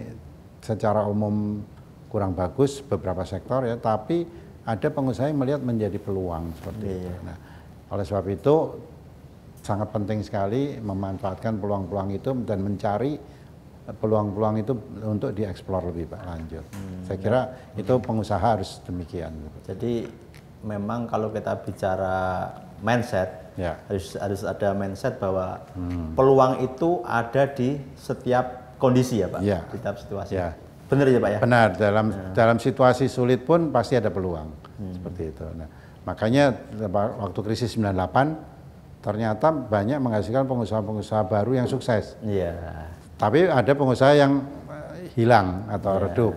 S1: secara umum kurang bagus beberapa sektor ya, tapi ada pengusaha yang melihat menjadi peluang seperti itu. Nah, oleh sebab itu sangat penting sekali memanfaatkan peluang-peluang itu dan mencari peluang-peluang itu untuk dieksplor lebih lanjut. Saya kira itu pengusaha harus demikian.
S2: Jadi memang kalau kita bicara mindset, harus ada mindset bahwa peluang itu ada di setiap kondisi ya Pak, di setiap situasi. Benar ya Pak ya?
S1: Benar, dalam situasi sulit pun pasti ada peluang seperti itu. Nah, makanya waktu krisis 98 ternyata banyak menghasilkan pengusaha-pengusaha baru yang sukses. Tapi ada pengusaha yang hilang atau redup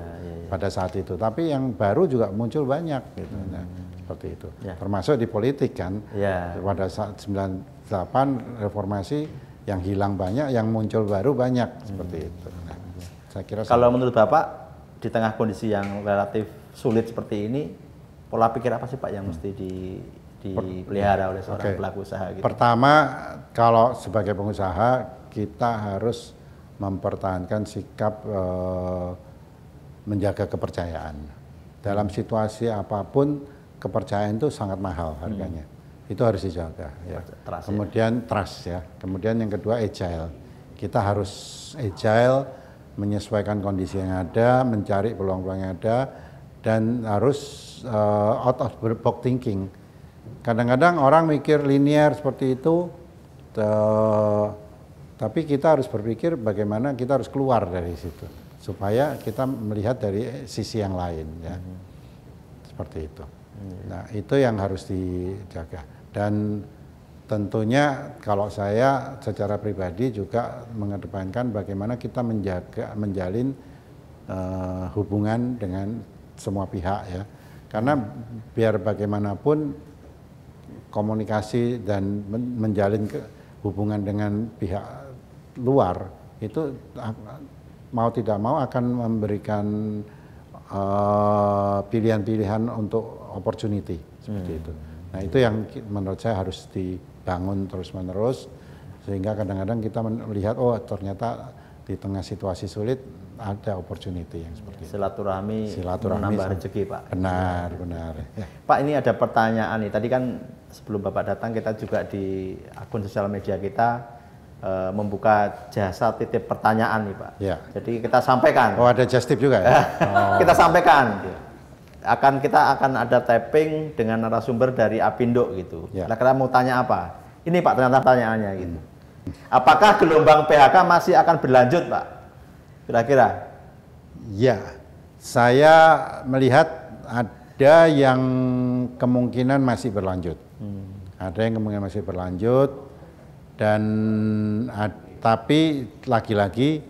S1: pada saat itu. Tapi yang baru juga muncul banyak gitu. Nah, seperti itu. Termasuk di politik kan. Pada saat 98 reformasi yang hilang banyak, yang muncul baru banyak seperti itu. Nah, saya kira
S2: kalau menurut Bapak di tengah kondisi yang relatif sulit seperti ini, pola pikir apa sih Pak yang mesti dipelihara oleh seorang pelaku usaha gitu?
S1: Pertama, kalau sebagai pengusaha kita harus mempertahankan sikap menjaga kepercayaan. Dalam situasi apapun, kepercayaan itu sangat mahal harganya. Itu harus dijaga. Ya. Kemudian trust ya. Kemudian yang kedua agile. Kita harus agile, menyesuaikan kondisi yang ada, mencari peluang-peluang yang ada, dan harus out of the box thinking. Kadang-kadang orang mikir linear seperti itu, tapi kita harus berpikir bagaimana kita harus keluar dari situ, supaya kita melihat dari sisi yang lain, ya. Seperti itu. Nah, itu yang harus dijaga. Dan tentunya kalau saya secara pribadi juga mengedepankan bagaimana kita menjalin hubungan dengan semua pihak, ya. Karena biar bagaimanapun komunikasi dan menjalin hubungan dengan pihak luar itu mau tidak mau akan memberikan pilihan-pilihan untuk opportunity seperti itu. Nah, itu yang menurut saya harus dibangun terus-menerus, sehingga kadang-kadang kita melihat oh ternyata di tengah situasi sulit ada opportunity yang seperti itu.
S2: Silaturahmi menambah rezeki, Pak.
S1: Benar. Ya.
S2: Pak, ini ada pertanyaan nih. Tadi kan sebelum Bapak datang kita juga di akun sosial media kita membuka jasa titip pertanyaan nih, Pak.
S1: Ya.
S2: Jadi kita sampaikan.
S1: Oh, ada just tip juga ya?
S2: Kita sampaikan. Kita akan ada tapping dengan narasumber dari Apindo gitu.
S1: Ya.
S2: Kira-kira mau tanya apa? Ini Pak ternyata pertanyaannya gitu. Apakah gelombang PHK masih akan berlanjut, Pak? Kira-kira?
S1: Ya, saya melihat ada yang kemungkinan masih berlanjut. Ada yang kemungkinan masih berlanjut, dan tapi lagi-lagi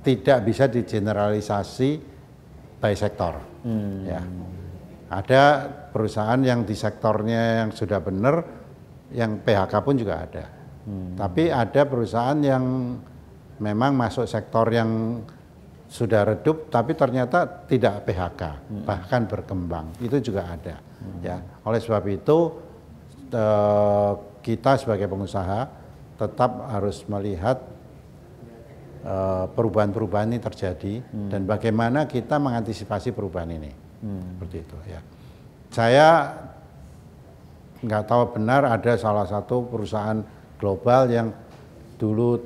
S1: tidak bisa digeneralisasi by sektor. Ya. Ada perusahaan yang di sektornya yang sudah benar, yang PHK pun juga ada. Tapi ada perusahaan yang memang masuk sektor yang sudah redup, tapi ternyata tidak PHK, bahkan berkembang. Itu juga ada. Ya. Oleh sebab itu kita sebagai pengusaha tetap harus melihat perubahan-perubahan ini terjadi dan bagaimana kita mengantisipasi perubahan ini. Seperti itu ya. Saya nggak tahu benar ada salah satu perusahaan global yang dulu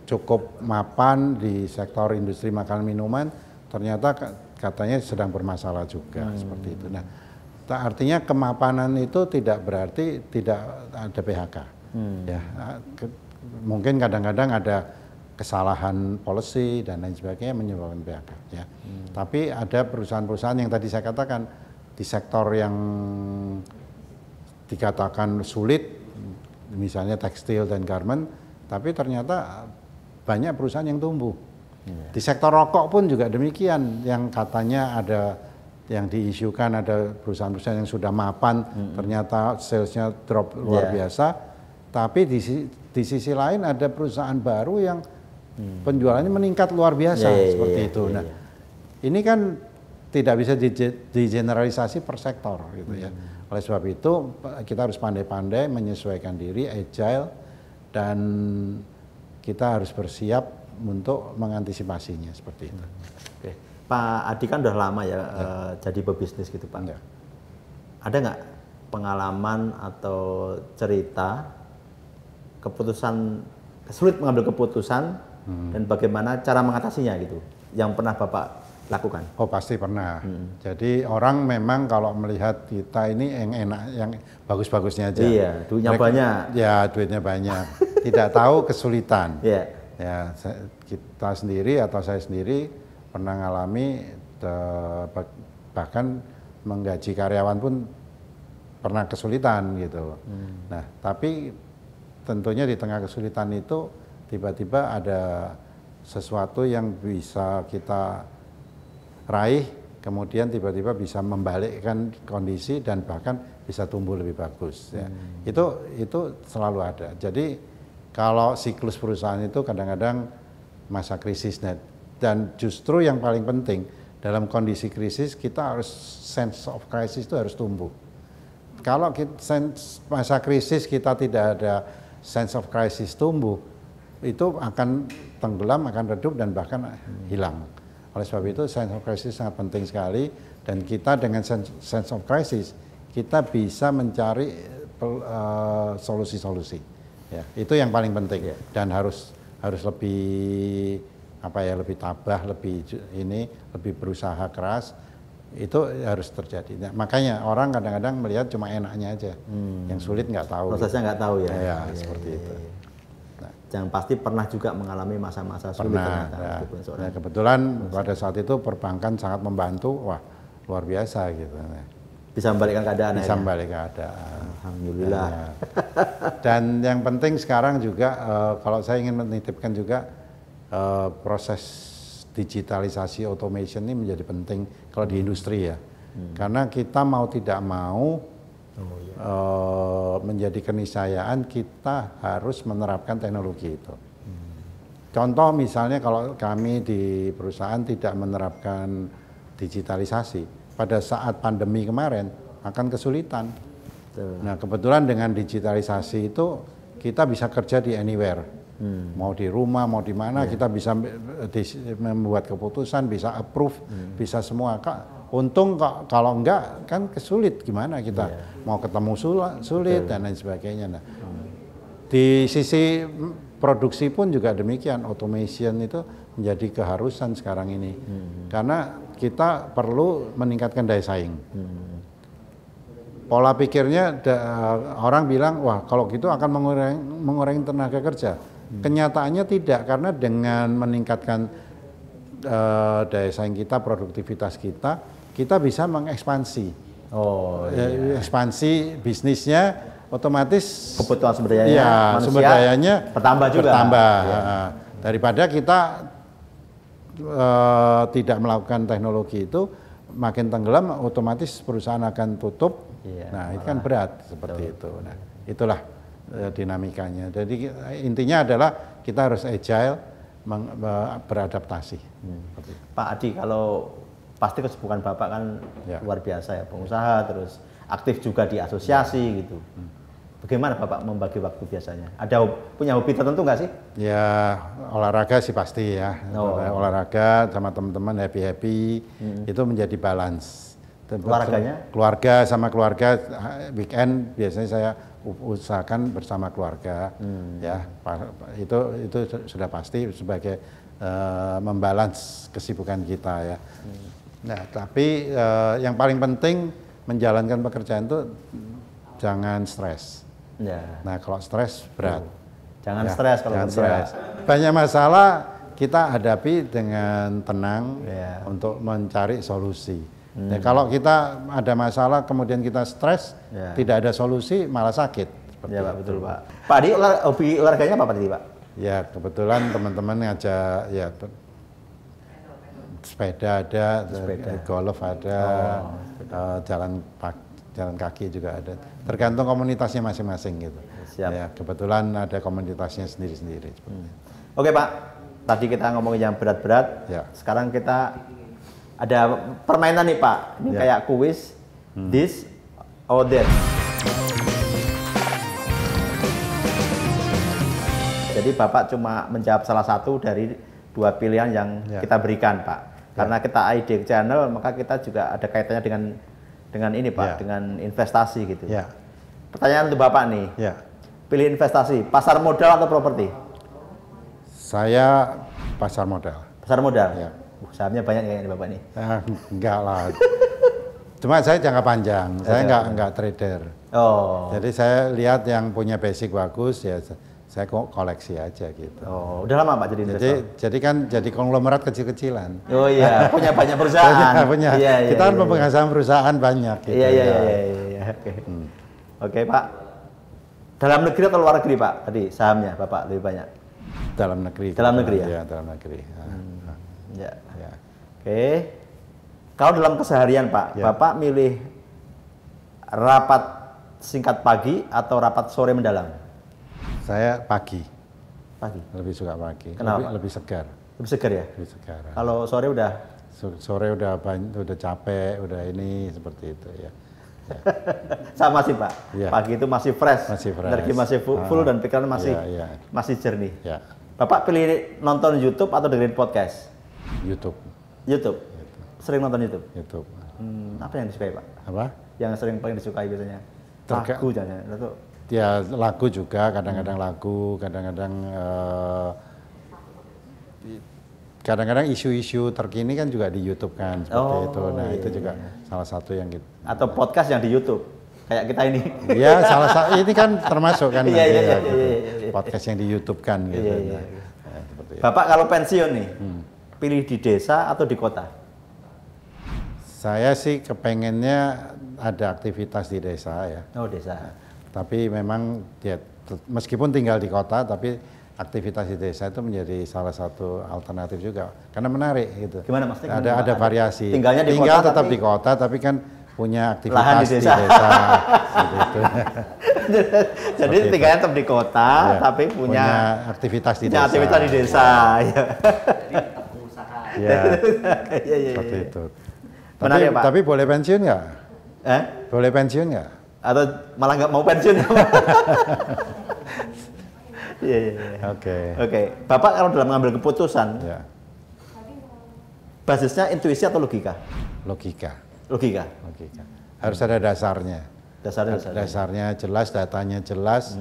S1: cukup mapan di sektor industri makanan minuman, ternyata katanya sedang bermasalah juga seperti itu. Nah, artinya kemapanan itu tidak berarti tidak ada PHK. Ya, mungkin kadang-kadang ada kesalahan policy dan lain sebagainya menyebabkan PHK. Ya. Tapi ada perusahaan-perusahaan yang tadi saya katakan di sektor yang dikatakan sulit, misalnya tekstil dan garment, tapi ternyata banyak perusahaan yang tumbuh. Di sektor rokok pun juga demikian, yang katanya ada yang diisukan ada perusahaan-perusahaan yang sudah mapan, ternyata salesnya drop luar biasa. Tapi di sisi lain ada perusahaan baru yang penjualannya meningkat luar biasa seperti itu. Nah, ini kan tidak bisa digeneralisasi per sektor gitu ya. Oleh sebab itu kita harus pandai-pandai menyesuaikan diri, agile, dan kita harus bersiap untuk mengantisipasinya seperti itu.
S2: Oke. Pak Adi kan udah lama ya, jadi pebisnis gitu Pak.
S1: Ya.
S2: Ada nggak pengalaman atau cerita sulit mengambil keputusan dan bagaimana cara mengatasinya gitu, yang pernah Bapak lakukan?
S1: Oh pasti pernah. Jadi orang memang kalau melihat kita ini yang enak, yang bagus-bagusnya aja.
S2: Iya, duitnya banyak.
S1: Ya duitnya banyak. Tidak tahu kesulitan.
S2: Iya.
S1: Ya kita sendiri atau saya sendiri pernah ngalami bahkan menggaji karyawan pun pernah kesulitan gitu. Nah tapi tentunya di tengah kesulitan itu tiba-tiba ada sesuatu yang bisa kita raih, kemudian tiba-tiba bisa membalikkan kondisi dan bahkan bisa tumbuh lebih bagus. Ya. Itu selalu ada. Jadi kalau siklus perusahaan itu kadang-kadang masa krisis, dan dan justru yang paling penting dalam kondisi krisis kita harus sense of crisis itu harus tumbuh. Kalau masa krisis kita tidak ada sense of crisis tumbuh, itu akan tenggelam, akan redup dan bahkan hilang. Oleh sebab itu sense of crisis sangat penting sekali, dan kita dengan sense of crisis kita bisa mencari solusi-solusi. Ya, itu yang paling penting dan harus lebih lebih tabah, lebih berusaha keras. Itu harus terjadi. Nah, makanya orang kadang-kadang melihat cuma enaknya aja, yang sulit nggak tahu.
S2: Prosesnya nggak tahu ya.
S1: Ya, seperti itu.
S2: Nah, yang pasti pernah juga mengalami masa-masa sulit ternyata.
S1: Ya. Nah, kebetulan pada saat itu perbankan sangat membantu, wah luar biasa gitu.
S2: Bisa membalikkan keadaan.
S1: Bisa membalikkan keadaan.
S2: Alhamdulillah.
S1: Ya. Dan yang penting sekarang juga kalau saya ingin menitipkan juga proses digitalisasi automation ini menjadi penting kalau di industri ya, karena kita mau tidak mau menjadi keniscayaan kita harus menerapkan teknologi itu. Contoh misalnya kalau kami di perusahaan tidak menerapkan digitalisasi, pada saat pandemi kemarin akan kesulitan. Nah kebetulan dengan digitalisasi itu kita bisa kerja di anywhere. Mau di rumah, mau di mana, kita bisa membuat keputusan, bisa approve, bisa semua. Untung kalau enggak kan kesulit, gimana kita mau ketemu sulit dan lain sebagainya. Nah, di sisi produksi pun juga demikian, automation itu menjadi keharusan sekarang ini, karena kita perlu meningkatkan daya saing. Pola pikirnya orang bilang, wah kalau gitu akan mengurangi tenaga kerja. Kenyataannya tidak, karena dengan meningkatkan daya saing kita, produktivitas kita bisa mengekspansi. Ekspansi bisnisnya, otomatis
S2: kebutuhan sumber daya manusia
S1: sumber dayanya
S2: bertambah juga.
S1: Daripada kita tidak melakukan teknologi itu, makin tenggelam, otomatis perusahaan akan tutup. Nah itu kan berat seperti itu. Nah itulah dinamikanya. Jadi intinya adalah kita harus agile, beradaptasi.
S2: Pak Adi, kalau pasti kesibukan Bapak kan luar biasa ya, pengusaha, terus aktif juga di asosiasi gitu. Bagaimana Bapak membagi waktu biasanya? Punya hobi tertentu nggak sih?
S1: Ya olahraga sih pasti ya. Olahraga sama teman-teman happy itu menjadi balance.
S2: Olahraganya?
S1: Keluarga sama keluarga, weekend biasanya saya usahakan bersama keluarga, ya itu sudah pasti sebagai membalance kesibukan kita ya. Nah tapi yang paling penting menjalankan pekerjaan itu jangan stres. Nah kalau stres berat.
S2: Jangan stres kalau
S1: stres. Banyak masalah kita hadapi dengan tenang untuk mencari solusi. Ya, kalau kita ada masalah kemudian kita stres, tidak ada solusi, malah sakit.
S2: Ya Pak, betul Pak. Pak Adi, hobi olahraganya apa tadi Pak?
S1: Ya kebetulan teman-teman ngajak ya sepeda ada, golf ada, jalan kaki juga ada. Tergantung komunitasnya masing-masing gitu.
S2: Siap.
S1: Ya kebetulan ada komunitasnya sendiri-sendiri.
S2: Oke Pak, tadi kita ngomongin yang berat-berat. Sekarang kita ada permainan nih Pak, ini kayak kuis, this or that. Jadi Bapak cuma menjawab salah satu dari dua pilihan yang kita berikan Pak. Karena kita IDEC Channel, maka kita juga ada kaitannya dengan ini Pak, dengan investasi gitu. Pertanyaan untuk Bapak nih, pilih investasi, pasar modal atau properti?
S1: Saya pasar modal.
S2: Pasar modal? Sahamnya banyak kayaknya Bapak nih.
S1: Enggak lah. Cuma saya jangka panjang, saya enggak trader. Jadi saya lihat yang punya basic bagus ya saya koleksi aja gitu.
S2: Udah lama Pak jadi investor?
S1: Jadi kan jadi konglomerat kecil-kecilan.
S2: Oh iya, punya banyak perusahaan.
S1: punya. Kita kan pemegang saham perusahaan banyak gitu.
S2: Iya. Oke Pak. Dalam negeri atau luar negeri Pak? Tadi sahamnya Bapak lebih banyak.
S1: Dalam negeri.
S2: Dalam negeri ya?
S1: Iya, dalam negeri.
S2: Ya. Oke. Kalau dalam keseharian Pak, Bapak milih rapat singkat pagi atau rapat sore mendalam?
S1: Saya pagi.
S2: Pagi.
S1: Lebih suka pagi.
S2: Kenapa?
S1: Lebih segar.
S2: Lebih segar ya?
S1: Lebih segar.
S2: Kalau sore udah
S1: Sore udah capek, udah ini seperti itu ya.
S2: sama sih Pak.
S1: Ya.
S2: Pagi itu masih fresh. Energi masih full dan pikiran masih jernih.
S1: Ya.
S2: Bapak pilih nonton YouTube atau dengerin podcast?
S1: YouTube.
S2: YouTube. Sering nonton YouTube?
S1: YouTube.
S2: Apa yang disukai Pak?
S1: Apa?
S2: Yang sering paling disukai biasanya? Lagu jangan atau?
S1: Ya lagu juga, kadang-kadang lagu, kadang-kadang isu-isu terkini kan juga di YouTube kan seperti itu. Nah itu juga salah satu yang gitu.
S2: Atau podcast yang di YouTube kayak kita ini.
S1: Iya salah satu ini kan termasuk kan
S2: iya.
S1: podcast yang di YouTube kan gitu.
S2: Iya.
S1: Nah, seperti
S2: Bapak kalau pensiun nih, pilih di desa atau di kota?
S1: Saya sih kepengennya ada aktivitas di desa ya.
S2: Oh desa.
S1: Tapi memang ya, meskipun tinggal di kota tapi aktivitas di desa itu menjadi salah satu alternatif juga karena menarik gitu.
S2: Gimana Mas?
S1: Ada variasi.
S2: Tinggal
S1: tetap di kota tapi kan punya aktivitas di desa. Gitu.
S2: Jadi tinggalnya tetap di kota tapi punya
S1: aktivitas di desa.
S2: Aktivitas di desa.
S1: Ya. Seperti itu. Tapi boleh pensiun nggak? Boleh pensiun nggak?
S2: Atau malah nggak mau pensiun? Iya. Oke. Bapak kalau dalam mengambil keputusan, basisnya intuisi atau logika?
S1: Logika. Harus ada dasarnya. Dasarnya jelas, datanya jelas,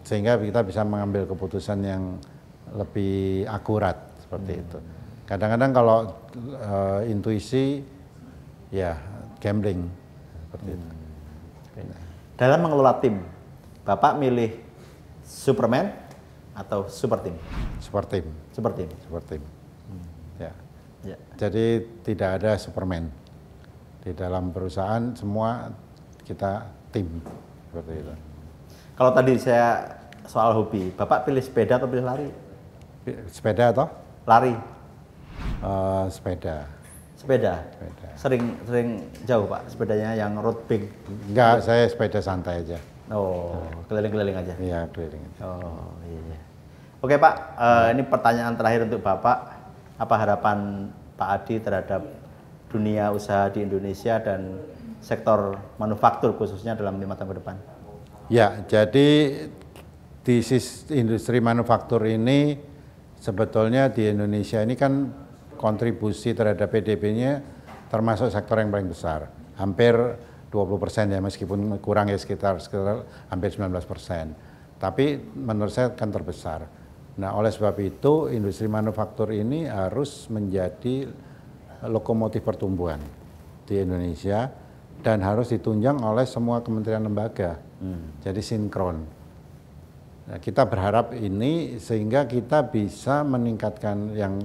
S1: sehingga kita bisa mengambil keputusan yang lebih akurat seperti itu. Kadang-kadang kalau intuisi, ya gambling seperti itu.
S2: Dalam mengelola tim, Bapak milih Superman atau super team? Super team.
S1: Ya. Jadi tidak ada Superman di dalam perusahaan, semua kita tim seperti itu.
S2: Kalau tadi saya soal hobi, Bapak pilih sepeda atau pilih lari?
S1: Sepeda atau?
S2: Lari.
S1: Sepeda. Sering
S2: jauh Pak, sepedanya yang road big?
S1: Enggak, saya sepeda santai aja.
S2: Oh, keliling-keliling aja?
S1: Iya, keliling.
S2: Oh, iya. Oke Pak, ini pertanyaan terakhir untuk Bapak. Apa harapan Pak Adi terhadap dunia usaha di Indonesia dan sektor manufaktur khususnya dalam 5 tahun ke depan?
S1: Ya, jadi di industri manufaktur ini sebetulnya di Indonesia ini kan kontribusi terhadap PDB-nya termasuk sektor yang paling besar. Hampir 20% ya, meskipun kurang ya sekitar hampir 19%. Tapi menurut saya kan terbesar. Nah oleh sebab itu industri manufaktur ini harus menjadi lokomotif pertumbuhan di Indonesia dan harus ditunjang oleh semua kementerian lembaga. Jadi sinkron. Nah, kita berharap ini sehingga kita bisa meningkatkan yang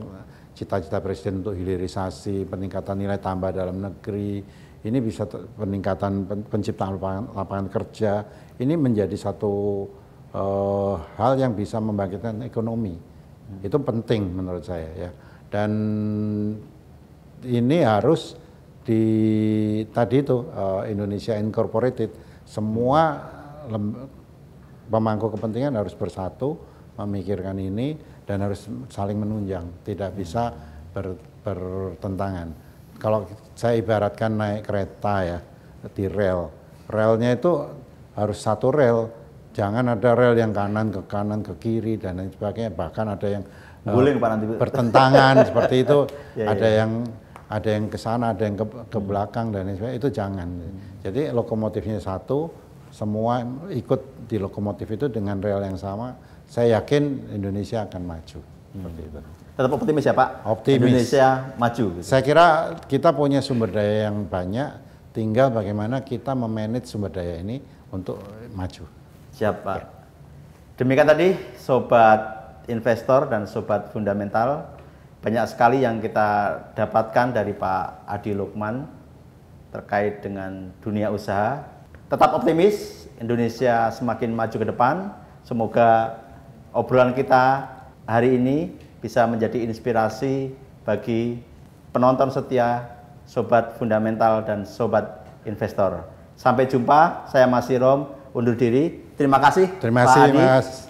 S1: cita-cita Presiden untuk hilirisasi, peningkatan nilai tambah dalam negeri, ini bisa peningkatan penciptaan lapangan kerja, ini menjadi satu hal yang bisa membangkitkan ekonomi. Itu penting menurut saya ya. Dan ini harus tadi itu Indonesia Incorporated, semua pemangku kepentingan harus bersatu memikirkan ini dan harus saling menunjang, tidak bisa bertentangan. Kalau saya ibaratkan naik kereta ya di relnya itu harus satu rel, jangan ada rel yang kanan ke kiri dan lain sebagainya, bahkan ada yang bertentangan seperti itu, ada yang ke sana, ada yang ke belakang dan lain sebagainya, itu jangan. Jadi lokomotifnya satu, semua ikut di lokomotif itu dengan rel yang sama, saya yakin Indonesia akan maju seperti itu.
S2: Tetap optimis ya Pak?
S1: Optimis.
S2: Indonesia maju. Gitu.
S1: Saya kira kita punya sumber daya yang banyak, tinggal bagaimana kita memanage sumber daya ini untuk maju.
S2: Siap Pak. Ya. Demikian tadi Sobat Investor dan Sobat Fundamental. Banyak sekali yang kita dapatkan dari Pak Adi Lukman terkait dengan dunia usaha. Tetap optimis, Indonesia semakin maju ke depan. Semoga obrolan kita hari ini bisa menjadi inspirasi bagi penonton setia Sobat Fundamental dan Sobat Investor. Sampai jumpa, saya Mas Sirom, undur diri. Terima kasih
S1: Mas.